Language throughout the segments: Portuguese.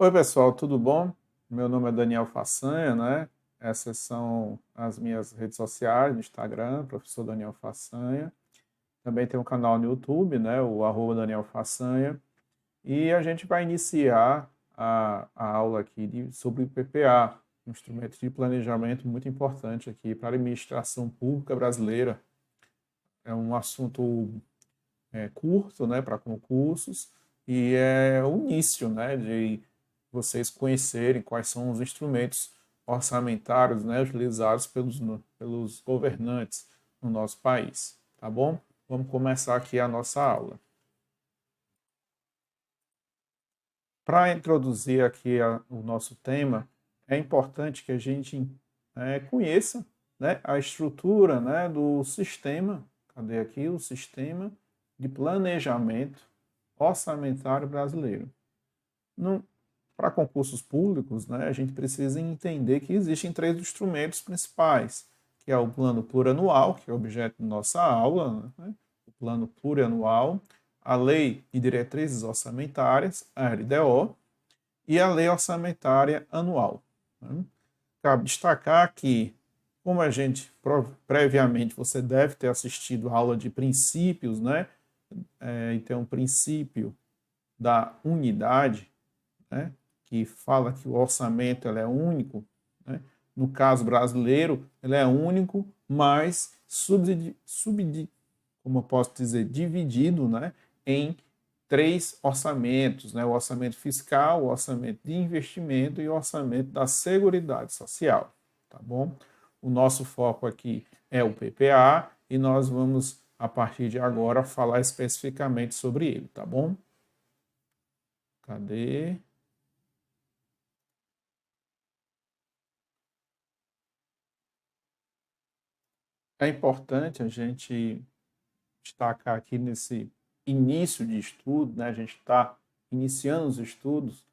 Oi, pessoal, tudo bom? Meu nome é Daniel Façanha, né? Essas são as minhas redes sociais, no Instagram, professor Daniel Façanha. Também tem um canal no YouTube, né? O @Daniel Façanha. E a gente vai iniciar a aula aqui sobre o PPA, um instrumento de planejamento muito importante aqui para a administração pública brasileira. É um assunto curto, né, para concursos, e é o início, né, de vocês conhecerem quais são os instrumentos orçamentários, né, utilizados pelos governantes no nosso país, tá bom? Vamos começar aqui a nossa aula. Para introduzir aqui o nosso tema, é importante que a gente conheça, né, a estrutura, né, do sistema, cadê aqui o sistema de planejamento orçamentário brasileiro. Para concursos públicos, né, a gente precisa entender que existem três instrumentos principais, que é o plano plurianual, que é o objeto da nossa aula, né, o plano plurianual, a Lei de Diretrizes Orçamentárias, a LDO, e a Lei Orçamentária Anual. Né. Cabe destacar que, como a gente previamente você deve ter assistido a aula de princípios, né? Então, o princípio da unidade, né, que fala que o orçamento ele é único, né, no caso brasileiro, ele é único, mas como eu posso dizer, dividido, né, em três orçamentos, né, o orçamento fiscal, o orçamento de investimento e o orçamento da Seguridade Social, tá bom? O nosso foco aqui é o PPA e nós vamos, a partir de agora, falar especificamente sobre ele, tá bom? Cadê? É importante a gente destacar aqui nesse início de estudo, né? A gente está iniciando os estudos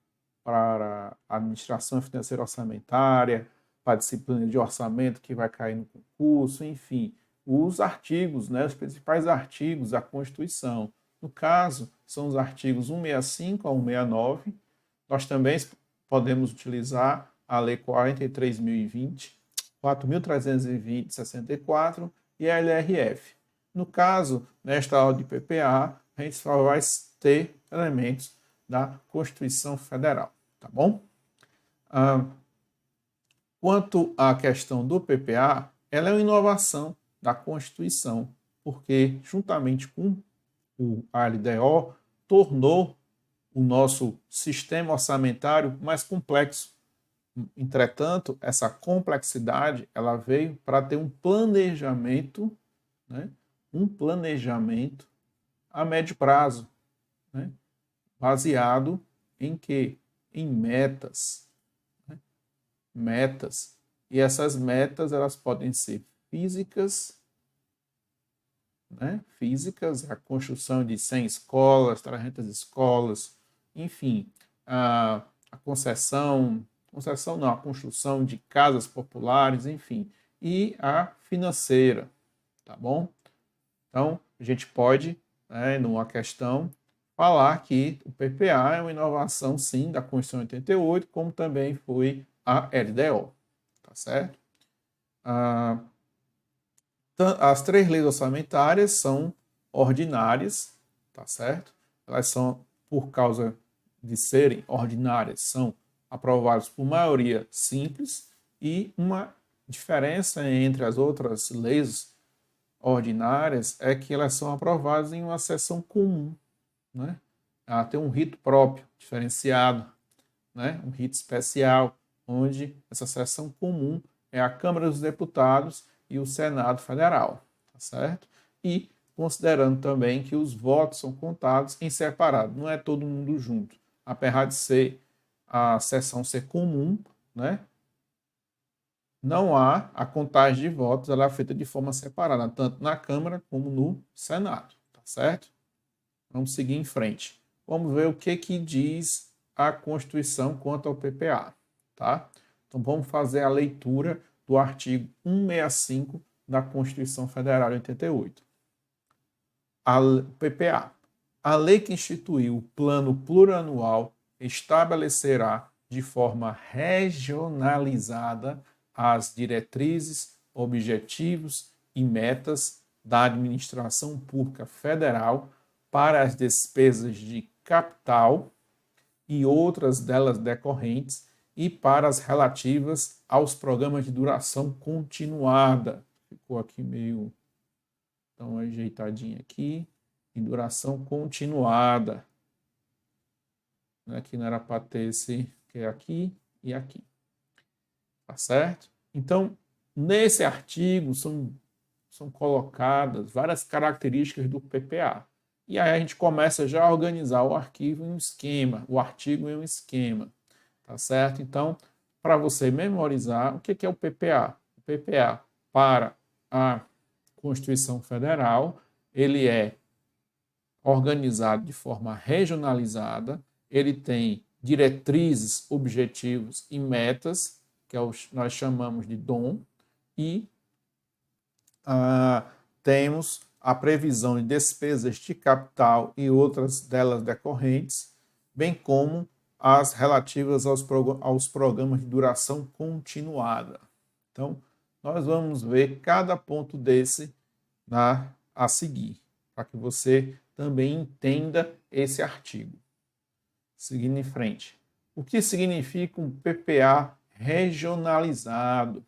para a administração financeira orçamentária, para a disciplina de orçamento que vai cair no concurso, enfim, os artigos, né? Os principais artigos da Constituição. No caso, são os artigos 165 a 169. Nós também podemos utilizar a Lei 43.020, 4.320/64 e a LRF. No caso, nesta aula de PPA, a gente só vai ter elementos da Constituição Federal, tá bom? Quanto à questão do PPA, ela é uma inovação da Constituição, porque, juntamente com o LDO, tornou o nosso sistema orçamentário mais complexo. Entretanto, essa complexidade ela veio para ter um planejamento, né? Um planejamento a médio prazo, né? Baseado em quê? Em metas, né? Metas. E essas metas elas podem ser físicas, né? Físicas, a construção de 100 escolas, 300 escolas, enfim, a concessão não, a construção de casas populares, enfim, e a financeira, tá bom? Então, a gente pode, né, numa questão, falar que o PPA é uma inovação, sim, da Constituição 88, como também foi a LDO, tá certo? As três leis orçamentárias são ordinárias, tá certo? Elas são, por causa de serem ordinárias, são aprovadas por maioria simples e uma diferença entre as outras leis ordinárias é que elas são aprovadas em uma sessão comum, né? Ela tem um rito próprio, diferenciado, né? Um rito especial, onde essa sessão comum é a Câmara dos Deputados e o Senado Federal, tá certo? E considerando também que os votos são contados em separado, não é todo mundo junto. Apesar de ser a sessão ser comum, né? Não há a contagem de votos, ela é feita de forma separada, tanto na Câmara como no Senado, tá certo? Vamos seguir em frente. Vamos ver o que diz a Constituição quanto ao PPA, tá? Então vamos fazer a leitura do artigo 165 da Constituição Federal de 88. A PPA. A lei que instituiu o Plano Plurianual estabelecerá de forma regionalizada as diretrizes, objetivos e metas da administração pública federal para as despesas de capital e outras delas decorrentes e para as relativas aos programas de duração continuada. Ficou aqui meio, dá uma ajeitadinha aqui, em duração continuada. Aqui não era para ter esse, que é aqui e aqui. Tá certo? Então, nesse artigo são colocadas várias características do PPA. E aí a gente começa já a organizar o arquivo em um esquema, o artigo em um esquema. Tá certo? Então, para você memorizar, o que é o PPA? O PPA, para a Constituição Federal, ele é organizado de forma regionalizada, ele tem diretrizes, objetivos e metas, que nós chamamos de DOM, e temos a previsão de despesas de capital e outras delas decorrentes, bem como as relativas aos programas de duração continuada. Então, nós vamos ver cada ponto desse a seguir, para que você também entenda esse artigo. Seguindo em frente. O que significa um PPA regionalizado?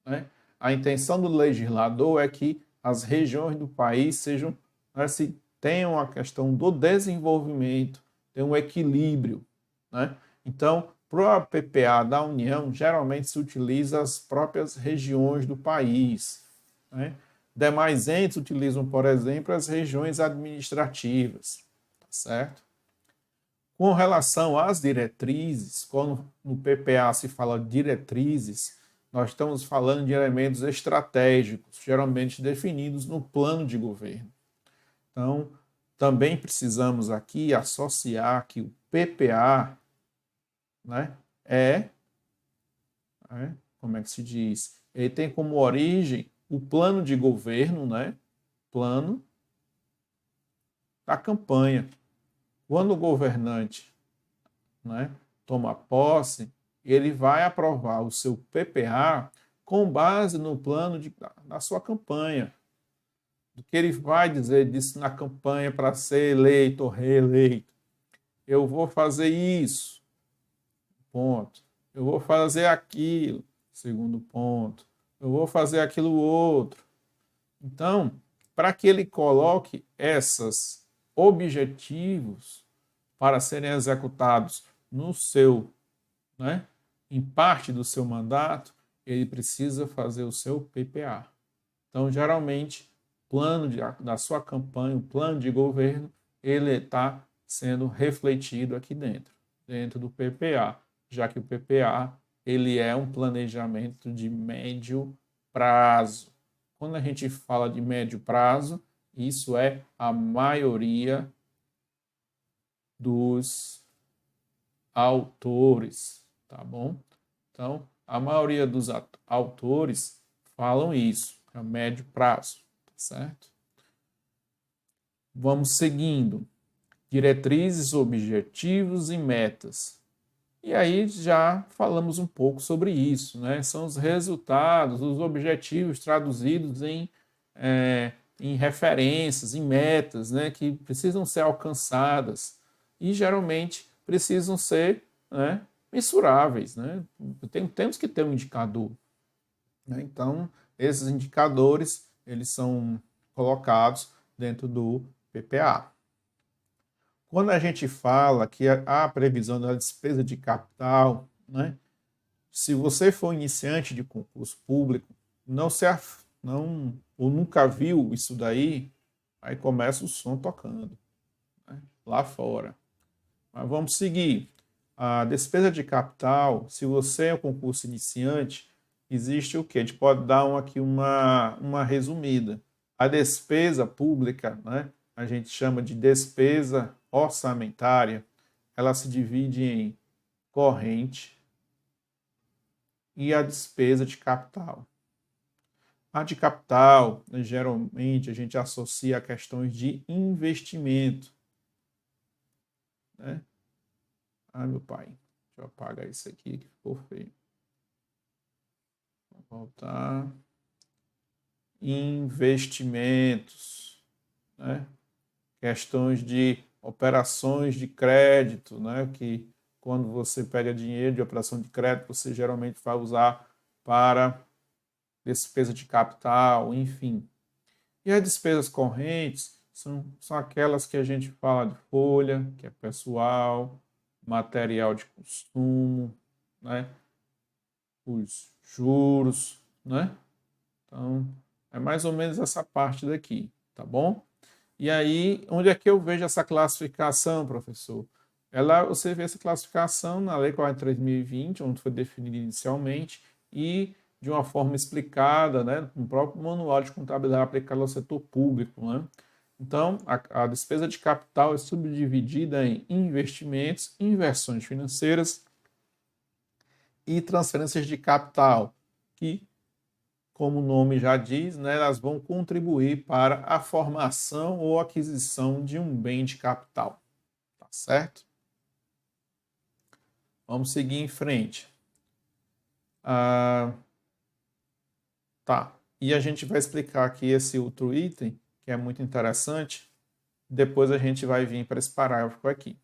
Né? A intenção do legislador é que as regiões do país sejam, se tenham a questão do desenvolvimento, tenham um equilíbrio. Né? Então, para o PPA da União, geralmente se utiliza as próprias regiões do país. Né? Demais entes utilizam, por exemplo, as regiões administrativas. Tá certo? Com relação às diretrizes, quando no PPA se fala de diretrizes, nós estamos falando de elementos estratégicos, geralmente definidos no plano de governo. Então, também precisamos aqui associar que o PPA, né, como é que se diz? Ele tem como origem o plano de governo, né, plano da campanha. Quando o governante, né, toma posse, ele vai aprovar o seu PPA com base no plano da sua campanha. Do que ele vai dizer disso na campanha para ser eleito ou reeleito. Eu vou fazer isso, ponto. Eu vou fazer aquilo, segundo ponto. Eu vou fazer aquilo outro. Então, para que ele coloque esses objetivos para serem executados no seu, né, em parte do seu mandato, ele precisa fazer o seu PPA. Então, geralmente, plano da sua campanha, o plano de governo, ele está sendo refletido aqui dentro do PPA, já que o PPA ele é um planejamento de médio prazo. Quando a gente fala de médio prazo, isso é a maioria dos autores, tá bom? Então, a maioria dos autores falam isso, a médio prazo, tá certo? Vamos seguindo. Diretrizes, objetivos e metas. E aí já falamos um pouco sobre isso, né? São os resultados, os objetivos traduzidos em referências, em metas, né? Que precisam ser alcançadas e geralmente precisam ser, né, mensuráveis, né? Temos que ter um indicador. Né? Então, esses indicadores, eles são colocados dentro do PPA. Quando a gente fala que a previsão da despesa de capital, né, se você for iniciante de concurso público, ou nunca viu isso daí, aí começa o som tocando, né, lá fora. Mas vamos seguir. A despesa de capital, se você é um concurso iniciante, existe o quê? A gente pode dar aqui uma resumida. A despesa pública, né, a gente chama de despesa orçamentária, ela se divide em corrente e a despesa de capital. A de capital, geralmente, a gente associa a questões de investimento. Né? Ai, meu pai. Deixa eu apagar isso aqui que ficou feio. Vou voltar. Investimentos, né? Questões de operações de crédito, né? Que quando você pega dinheiro de operação de crédito, você geralmente vai usar para despesa de capital, enfim. E as despesas correntes são aquelas que a gente fala de folha, que é pessoal, material de consumo, né? Os juros, né? Então, é mais ou menos essa parte daqui, tá bom? E aí, onde é que eu vejo essa classificação, professor? Você vê essa classificação na Lei 43.020, onde foi definida inicialmente, e de uma forma explicada, né, no próprio Manual de Contabilidade aplicado ao setor público, né? Então, a despesa de capital é subdividida em investimentos, inversões financeiras e transferências de capital, que como o nome já diz, né, elas vão contribuir para a formação ou aquisição de um bem de capital. Tá certo? Vamos seguir em frente. Tá. E a gente vai explicar aqui esse outro item, que é muito interessante. Depois a gente vai vir para esse parágrafo aqui.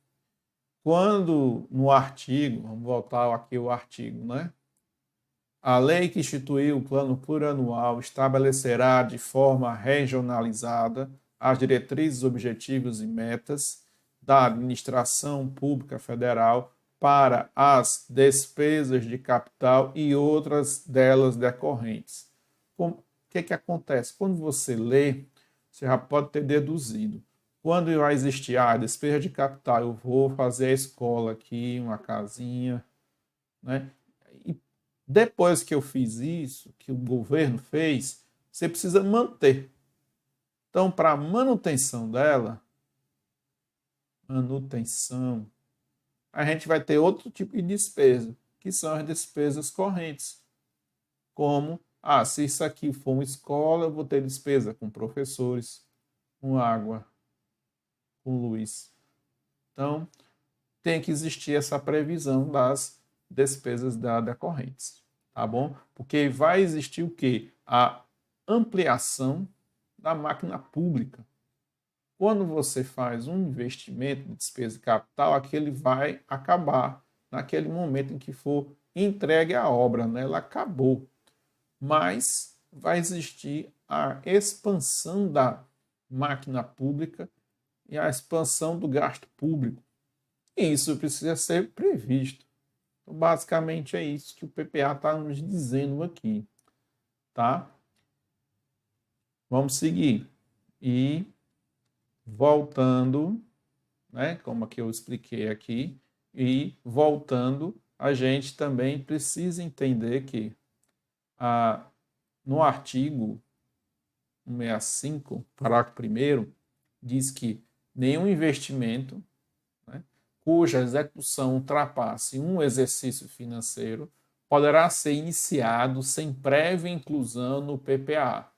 Quando no artigo, vamos voltar aqui ao artigo, né? A lei que instituiu o plano plurianual estabelecerá de forma regionalizada as diretrizes, objetivos e metas da administração pública federal para as despesas de capital e outras delas decorrentes. O que acontece? Quando você lê, você já pode ter deduzido. Quando vai existir a despesa de capital, eu vou fazer a escola aqui, uma casinha, né? E depois que eu fiz isso, que o governo fez, você precisa manter. Então, para a manutenção dela, a gente vai ter outro tipo de despesa, que são as despesas correntes. Como, se isso aqui for uma escola, eu vou ter despesa com professores, com água, com luz. Então, tem que existir essa previsão das despesas decorrentes, tá bom? Porque vai existir o quê? A ampliação da máquina pública. Quando você faz um investimento de despesa de capital, aquele vai acabar naquele momento em que for entregue a obra, né? Ela acabou. Mas vai existir a expansão da máquina pública e a expansão do gasto público. E isso precisa ser previsto. Então, basicamente é isso que o PPA está nos dizendo aqui, tá? Vamos seguir. E voltando, né, como aqui eu expliquei aqui, e voltando, a gente também precisa entender que no artigo 165, parágrafo 1º, diz que nenhum investimento, né, cuja execução ultrapasse um exercício financeiro poderá ser iniciado sem prévia inclusão no PPA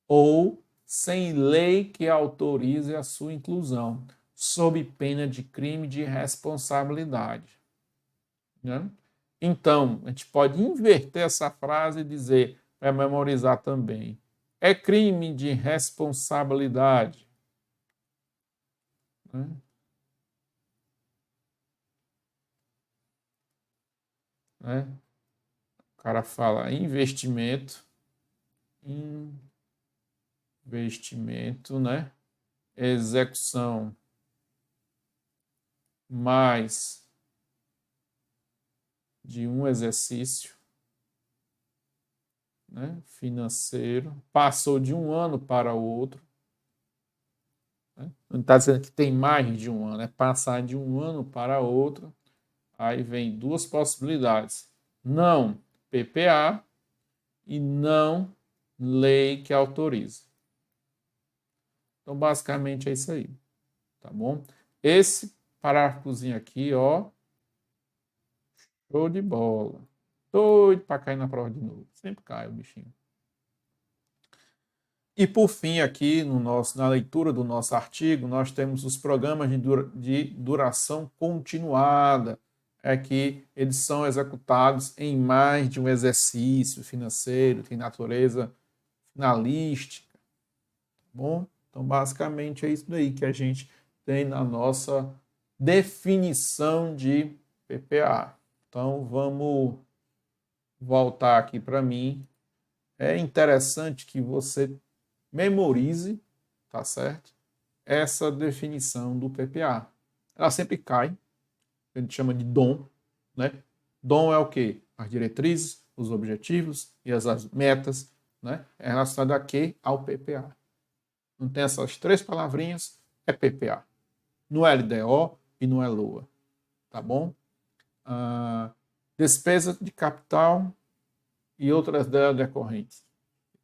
ou sem lei que autorize a sua inclusão, sob pena de crime de responsabilidade. Né? Então, a gente pode inverter essa frase e dizer, para memorizar também, é crime de responsabilidade. Né? Né? O cara fala investimento, né? Execução mais de um exercício, né, financeiro, passou de um ano para o outro. Né? Não está dizendo que tem mais de um ano, é passar de um ano para outro. Aí vem duas possibilidades. Não PPA e não lei que autoriza. Então, basicamente é isso aí. Tá bom? Esse parágrafozinho aqui, ó, show de bola. Doido para cair na prova de novo. Sempre cai o bichinho. E por fim, aqui na leitura do nosso artigo, nós temos os programas de duração continuada, é que eles são executados em mais de um exercício financeiro, tem natureza finalística, tá bom? Então, basicamente, é isso daí que a gente tem na nossa definição de PPA. Então, vamos voltar aqui para mim. É interessante que você memorize, tá certo? Essa definição do PPA. Ela sempre cai, a gente chama de DOM, né? DOM é o quê? As diretrizes, os objetivos e as metas, né? É relacionado a quê? Ao PPA. Não tem essas três palavrinhas, é PPA. Não é LDO e não é LOA, tá bom? Despesa de capital e outras delas decorrentes,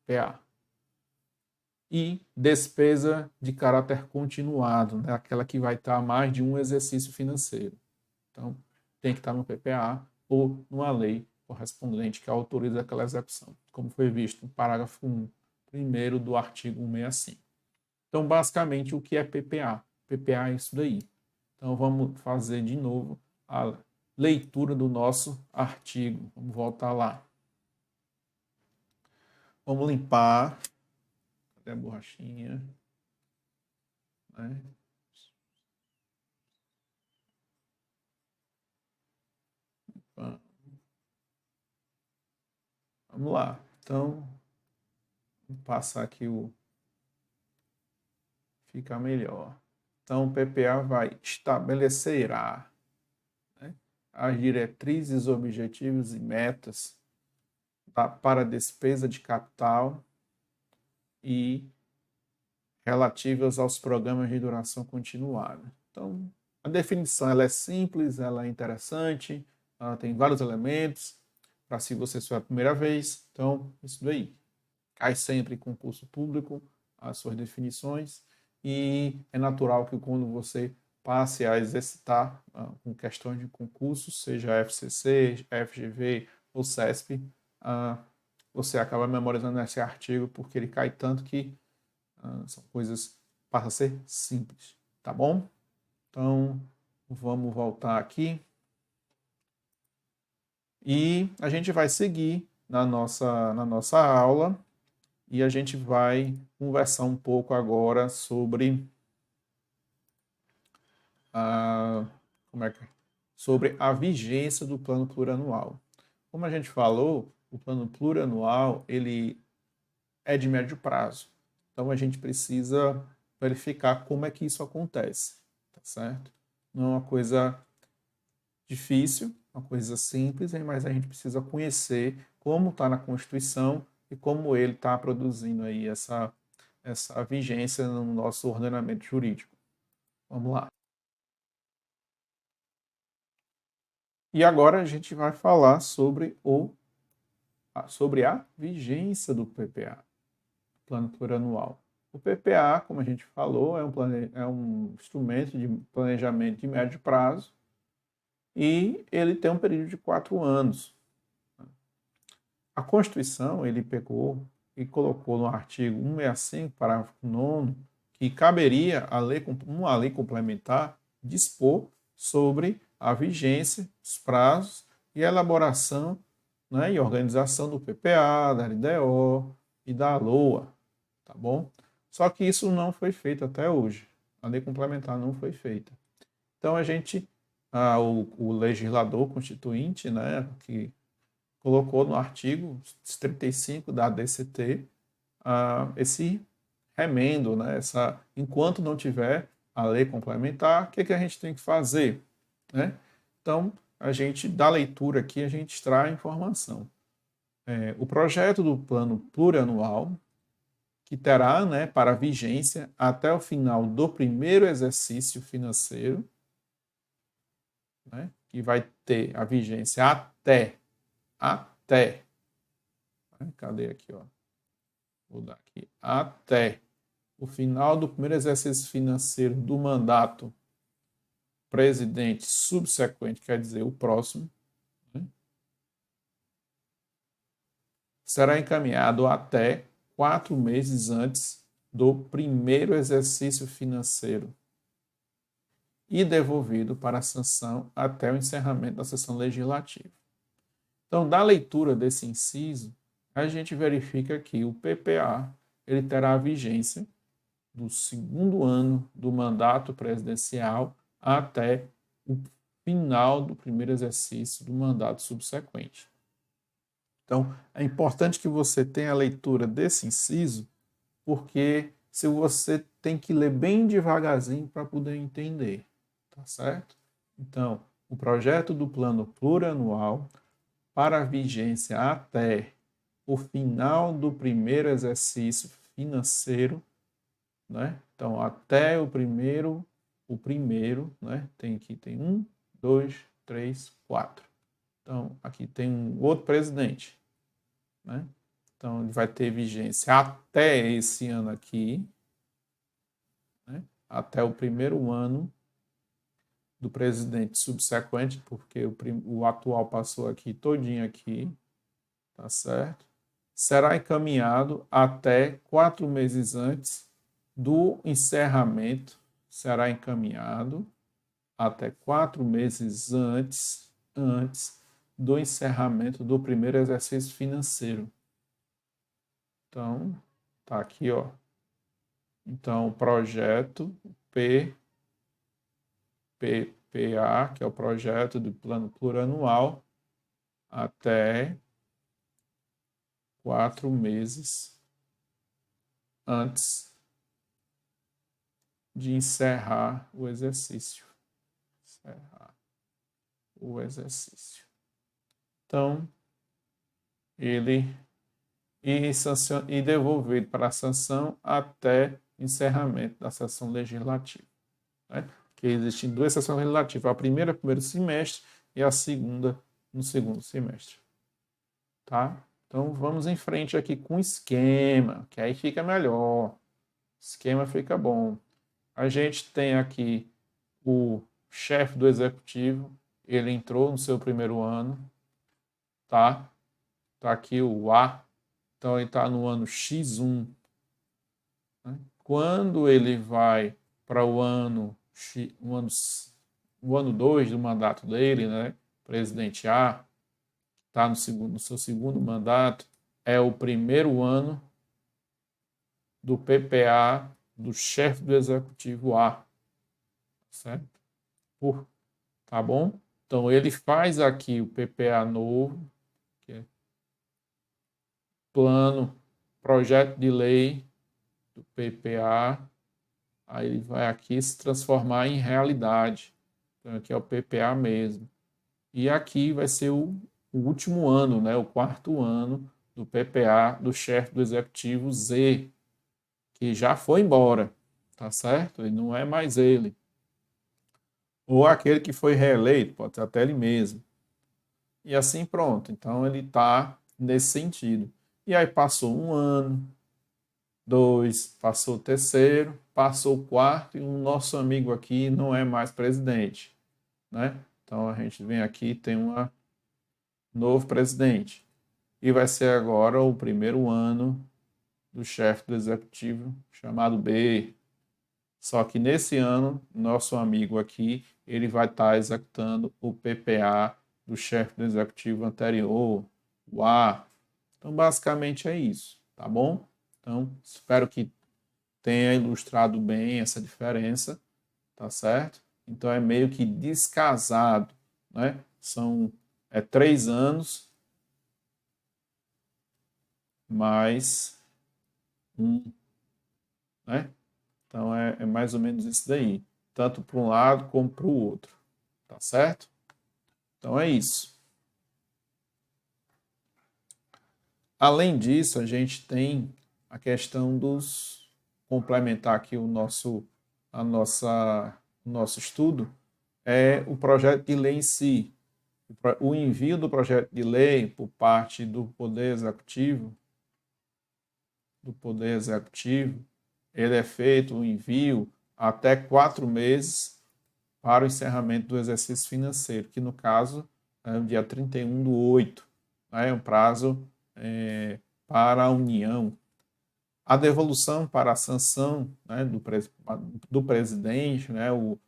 PA. E despesa de caráter continuado, né? Aquela que vai estar mais de um exercício financeiro. Então, tem que estar no PPA ou numa lei correspondente que autoriza aquela execução, como foi visto no parágrafo 1, primeiro do artigo 165. Então, basicamente, o que é PPA? PPA é isso daí. Então, vamos fazer de novo a leitura do nosso artigo. Vamos voltar lá. Vamos limpar. Cadê a borrachinha? Né? Vamos lá. Então, vou passar aqui o... Fica melhor. Então, o PPA vai estabelecerá, né, as diretrizes, objetivos e metas para a despesa de capital e relativas aos programas de duração continuada. Então, a definição ela é simples, ela é interessante, ela tem vários elementos para se você for a primeira vez. Então, isso daí. Cai sempre em concurso público as suas definições e é natural que quando você passe a exercitar com questões de concurso, seja FCC, FGV ou CESP, você acaba memorizando esse artigo porque ele cai tanto que são coisas passam a ser simples, tá bom? Então, vamos voltar aqui e a gente vai seguir na nossa aula e a gente vai conversar um pouco agora sobre a, sobre a vigência do plano plurianual. Como a gente falou, o plano plurianual ele é de médio prazo. Então a gente precisa verificar como é que isso acontece, tá certo? Não é uma coisa difícil, uma coisa simples, mas a gente precisa conhecer como está na Constituição e como ele está produzindo aí essa vigência no nosso ordenamento jurídico. Vamos lá. E agora a gente vai falar sobre a vigência do PPA, Plano Plurianual. O PPA, como a gente falou, é um instrumento de planejamento de médio prazo e ele tem um período de 4 anos. A Constituição, ele pegou e colocou no artigo 165, parágrafo 9º, que caberia uma lei complementar dispor sobre a vigência, os prazos e a elaboração, né, e organização do PPA, da LDO e da LOA, tá bom? Só que isso não foi feito até hoje. A lei complementar não foi feita. Então a gente, o legislador constituinte, né, que colocou no artigo 35 da DCT esse remendo, né, enquanto não tiver a lei complementar, o que a gente tem que fazer? Né? Então, a gente, da leitura aqui, a gente extrai a informação. O projeto do plano plurianual, que terá, né, para vigência até o final do primeiro exercício financeiro, né, que vai ter a vigência até, né, cadê aqui, ó? Vou dar aqui, até o final do primeiro exercício financeiro do mandato presidente subsequente, quer dizer, o próximo, né, será encaminhado até 4 meses antes do primeiro exercício financeiro e devolvido para a sanção até o encerramento da sessão legislativa. Então, da leitura desse inciso, a gente verifica que o PPA ele terá vigência do segundo ano do mandato presidencial até o final do primeiro exercício do mandato subsequente. Então, é importante que você tenha a leitura desse inciso, porque se você tem que ler bem devagarzinho para poder entender, tá certo? Então, o projeto do plano plurianual para a vigência até o final do primeiro exercício financeiro, né? Então, até o primeiro, né? Tem 1, 2, 3, 4. Então, aqui tem um outro presidente, né? Então, ele vai ter vigência até esse ano aqui, né? Até o primeiro ano do presidente subsequente, porque o atual passou aqui todinho aqui, tá certo? Será encaminhado até 4 meses antes do encerramento, será encaminhado até 4 meses antes do encerramento do primeiro exercício financeiro. Então, tá aqui, ó. Então, o projeto PPA, que é o projeto do plano plurianual, até 4 meses antes de encerrar o exercício. Então, ele e devolvido para a sanção até encerramento da sessão legislativa, né? Que existem 2 sessões legislativas, a primeira no primeiro semestre e a segunda no segundo semestre, tá? Então vamos em frente aqui com o esquema, que aí fica melhor, o esquema fica bom. A gente tem aqui o chefe do executivo, ele entrou no seu primeiro ano, tá? Tá aqui o A, então ele está no ano X1. Né? Quando ele vai para o ano 2 do mandato dele, né? Presidente A, está no seu segundo mandato, é o primeiro ano do PPA do chefe do executivo A, certo? Tá bom? Então ele faz aqui o PPA novo, que é plano, projeto de lei do PPA, aí ele vai aqui se transformar em realidade. Então aqui é o PPA mesmo. E aqui vai ser o último ano, né, o 4º ano do PPA do chefe do executivo Z, que já foi embora, tá certo? Ele não é mais ele. Ou aquele que foi reeleito, pode ser até ele mesmo. E assim pronto. Então ele está nesse sentido. E aí passou 1 ano, 2, passou o 3º, passou o 4º e o nosso amigo aqui não é mais presidente, né? Então a gente vem aqui, tem um novo presidente. E vai ser agora o primeiro ano do chefe do executivo, chamado B. Só que nesse ano, nosso amigo aqui, ele vai estar executando o PPA do chefe do executivo anterior, o A. Então, basicamente é isso, tá bom? Então, espero que tenha ilustrado bem essa diferença, tá certo? Então, é meio que descasado, né? São 3 anos mais 1, né? Então, é mais ou menos isso daí, tanto para um lado como para o outro, tá certo? Então, é isso. Além disso, a gente tem a questão dos complementar aqui o nosso estudo, é o projeto de lei em si. O envio do projeto de lei por parte do Poder Executivo, ele é feito o envio até 4 meses para o encerramento do exercício financeiro, que no caso é o dia 31/8, né? É um prazo para a União, A devolução para a sanção, né, do presidente, né, o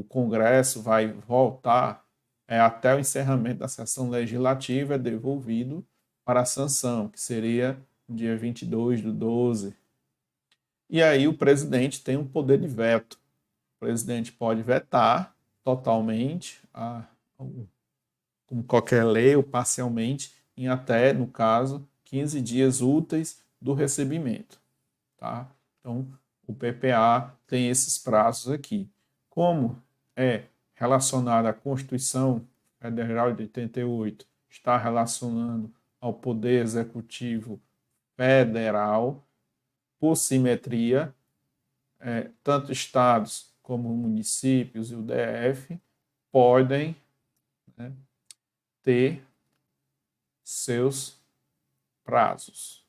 Congresso vai votar até o encerramento da sessão legislativa, é devolvido para a sanção, que seria no dia 22/12. E aí o presidente tem um poder de veto. O presidente pode vetar totalmente, como qualquer lei, ou parcialmente, em até, no caso, 15 dias úteis do recebimento. Tá? Então, o PPA tem esses prazos aqui. Como é relacionado à Constituição Federal de 88, está relacionando ao Poder Executivo Federal, por simetria, tanto estados como municípios e o DF podem, né, ter seus prazos.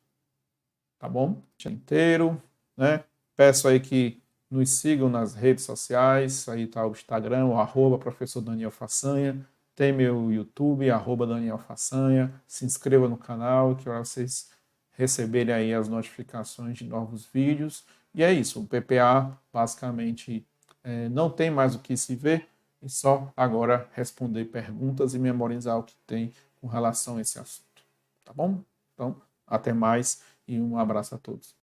Tá bom? Inteiro, né? Peço aí que nos sigam nas redes sociais, aí tá o Instagram, o @professor Daniel Façanha, tem meu YouTube, @Daniel Façanha, se inscreva no canal, que para vocês receberem aí as notificações de novos vídeos. E é isso, o PPA basicamente não tem mais o que se ver, e só agora responder perguntas e memorizar o que tem com relação a esse assunto. Tá bom? Então, até mais e um abraço a todos.